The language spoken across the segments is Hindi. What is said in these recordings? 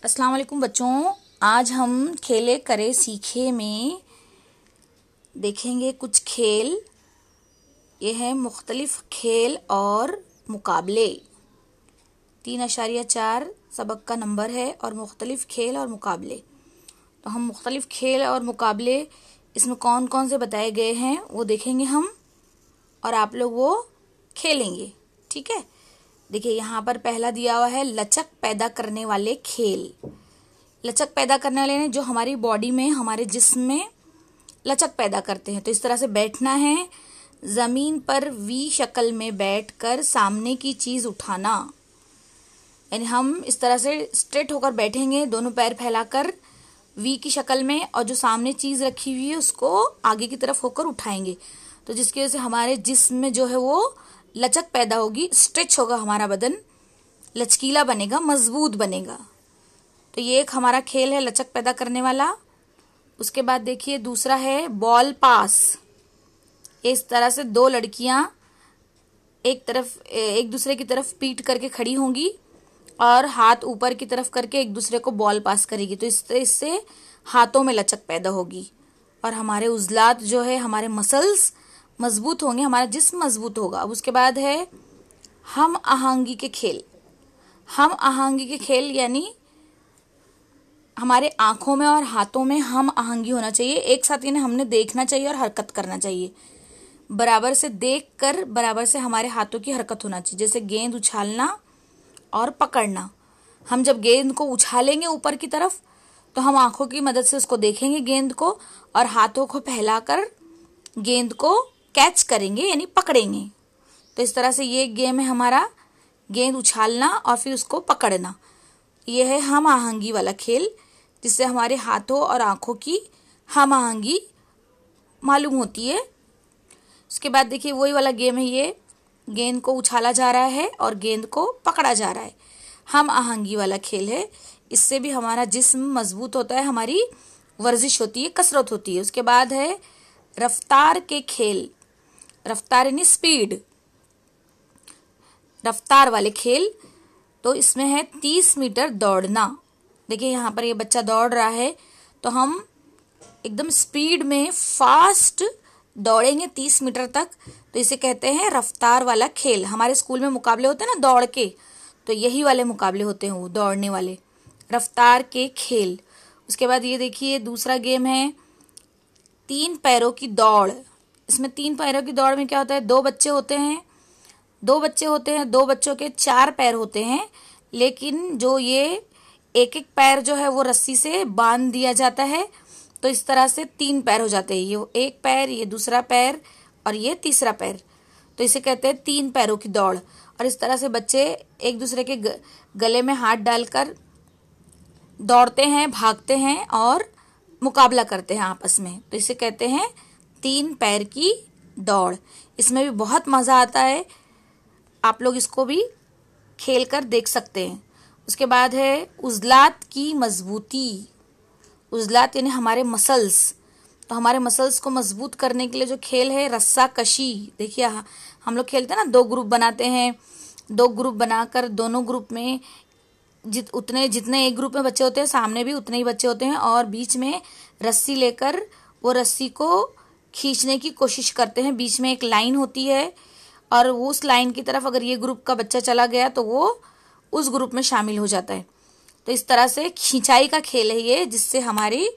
अस्सलाम वालेकुम बच्चों। आज हम खेले करे सीखे में देखेंगे कुछ खेल। ये है मुख्तलिफ खेल और मुकाबले। 3.4 सबक का नंबर है और मुख्तलिफ खेल और मुकाबले। तो हम मुख्तलिफ खेल और मुकाबले इसमें कौन कौन से बताए गए हैं वो देखेंगे हम, और आप लोग वो खेलेंगे। ठीक है, देखिए यहाँ पर पहला दिया हुआ है लचक पैदा करने वाले खेल। लचक पैदा करने वाले ने जो हमारी बॉडी में, हमारे जिस्म में लचक पैदा करते हैं। तो इस तरह से बैठना है, जमीन पर वी शक्ल में बैठकर सामने की चीज उठाना, यानी हम इस तरह से स्ट्रेट होकर बैठेंगे, दोनों पैर फैलाकर वी की शक्ल में, और जो सामने चीज रखी हुई है उसको आगे की तरफ होकर उठाएंगे। तो जिसकी वजह से हमारे जिस्म में जो है वो लचक पैदा होगी, स्ट्रेच होगा, हमारा बदन लचकीला बनेगा, मजबूत बनेगा। तो ये एक हमारा खेल है लचक पैदा करने वाला। उसके बाद देखिए दूसरा है बॉल पास। इस तरह से दो लड़कियां एक दूसरे की तरफ पीठ करके खड़ी होंगी और हाथ ऊपर की तरफ करके एक दूसरे को बॉल पास करेगी। तो इससे हाथों में लचक पैदा होगी और हमारे उजलात जो है, हमारे मसल्स मजबूत होंगे, हमारा जिस्म मजबूत होगा। अब उसके बाद है हम आहंगी के खेल। हम आहंगी के खेल यानी हमारे आंखों में और हाथों में हम आहंगी होना चाहिए, एक साथ, यानी हमने देखना चाहिए और हरकत करना चाहिए। बराबर से देखकर बराबर से हमारे हाथों की हरकत होना चाहिए। जैसे गेंद उछालना और पकड़ना। हम जब गेंद को उछालेंगे ऊपर की तरफ तो हम आंखों की मदद से उसको देखेंगे गेंद को, और हाथों को फैलाकर गेंद को कैच करेंगे यानी पकड़ेंगे। तो इस तरह से ये गेम है हमारा, गेंद उछालना और फिर उसको पकड़ना। ये है हम आहंगी वाला खेल, जिससे हमारे हाथों और आंखों की हम आहंगी मालूम होती है। उसके बाद देखिए वही वाला गेम है, ये गेंद को उछाला जा रहा है और गेंद को पकड़ा जा रहा है। हम आहंगी वाला खेल है, इससे भी हमारा जिस्म मजबूत होता है, हमारी वर्जिश होती है, कसरत होती है। उसके बाद है रफ्तार के खेल। रफ्तार यानी स्पीड, रफ्तार वाले खेल। तो इसमें है 30 मीटर दौड़ना। देखिए यहाँ पर ये बच्चा दौड़ रहा है, तो हम एकदम स्पीड में फास्ट दौड़ेंगे 30 मीटर तक। तो इसे कहते हैं रफ्तार वाला खेल। हमारे स्कूल में मुकाबले होते हैं ना दौड़ के, तो यही वाले मुकाबले होते हैं, वो दौड़ने वाले, रफ्तार के खेल। उसके बाद ये देखिए दूसरा गेम है 3 पैरों की दौड़। इसमें 3 पैरों की दौड़ में क्या होता है, दो बच्चे होते हैं, दो बच्चों के 4 पैर होते हैं, लेकिन जो ये एक एक पैर जो है वो रस्सी से बांध दिया जाता है। तो इस तरह से 3 पैर हो जाते हैं, ये एक पैर, ये दूसरा पैर और ये तीसरा पैर। तो इसे कहते हैं 3 पैरों की दौड़। और इस तरह से बच्चे एक दूसरे के गले में हाथ डालकर दौड़ते हैं, भागते हैं और मुकाबला करते हैं आपस में। तो इसे कहते हैं 3 पैर की दौड़। इसमें भी बहुत मजा आता है, आप लोग इसको भी खेल कर देख सकते हैं। उसके बाद है उजलात की मजबूती। उजलात यानी हमारे मसल्स। तो हमारे मसल्स को मजबूत करने के लिए जो खेल है रस्सा कशी। देखिए हम लोग खेलते हैं ना, 2 ग्रुप बनाते हैं, 2 ग्रुप बनाकर दोनों ग्रुप में जितने एक ग्रुप में बच्चे होते हैं, सामने भी उतने ही बच्चे होते हैं, और बीच में रस्सी लेकर वो रस्सी को खींचने की कोशिश करते हैं। बीच में एक लाइन होती है और उस लाइन की तरफ अगर ये ग्रुप का बच्चा चला गया तो वो उस ग्रुप में शामिल हो जाता है। तो इस तरह से खिंचाई का खेल है ये, जिससे हमारी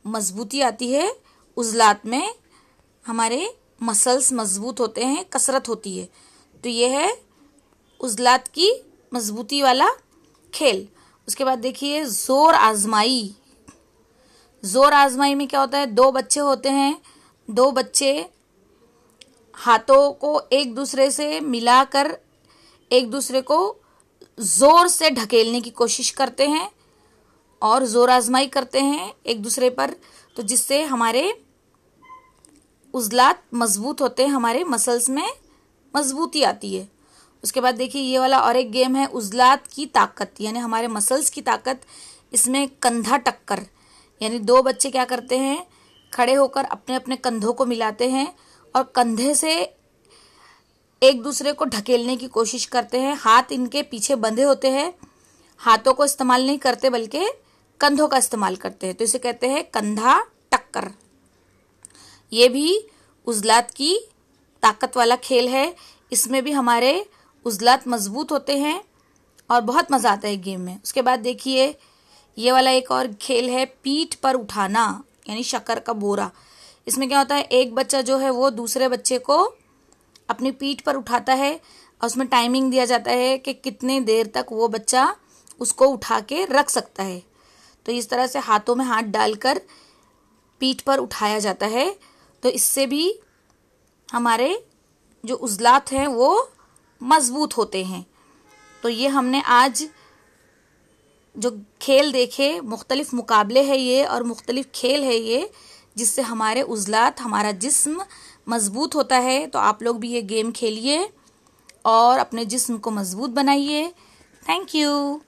मजबूती आती है, उजलात में हमारे मसल्स मजबूत होते हैं, कसरत होती है। तो ये है उजलात की मजबूती वाला खेल। उसके बाद देखिए जोर आजमाई। जोर आजमाई में क्या होता है, 2 बच्चे होते हैं, 2 बच्चे हाथों को एक दूसरे से मिलाकर एक दूसरे को जोर से ढकेलने की कोशिश करते हैं और जोर आजमाई करते हैं एक दूसरे पर। तो जिससे हमारे उजलात मजबूत होते हैं, हमारे मसल्स में मजबूती आती है। उसके बाद देखिए ये वाला और एक गेम है उजलात की ताकत, यानी हमारे मसल्स की ताकत। इसमें कंधा टक्कर, यानी 2 बच्चे क्या करते हैं, खड़े होकर अपने अपने कंधों को मिलाते हैं और कंधे से एक दूसरे को ढकेलने की कोशिश करते हैं। हाथ इनके पीछे बंधे होते हैं हाथों को इस्तेमाल नहीं करते बल्कि कंधों का इस्तेमाल करते हैं, तो इसे कहते हैं कंधा टक्कर। ये भी उज़लात की ताकत वाला खेल है। इसमें भी हमारे उज़लात मजबूत होते हैं और बहुत मज़ा आता है गेम में। उसके बाद देखिए ये वाला एक और खेल है पीठ पर उठाना, यानी शक्कर का बोरा। इसमें क्या होता है, एक बच्चा जो है वो दूसरे बच्चे को अपनी पीठ पर उठाता है और उसमें टाइमिंग दिया जाता है कि कितने देर तक वो बच्चा उसको उठा के रख सकता है। तो इस तरह से हाथों में हाथ डालकर पीठ पर उठाया जाता है, तो इससे भी हमारे जो उज़लात हैं वो मजबूत होते हैं। तो ये हमने आज जो खेल देखे, मुख्तलिफ मुकाबले हैं ये और मुख्तलिफ खेल है ये, जिससे हमारे उज़लात, हमारा जिस्म मजबूत होता है। तो आप लोग भी ये गेम खेलिए और अपने जिस्म को मजबूत बनाइए। Thank you.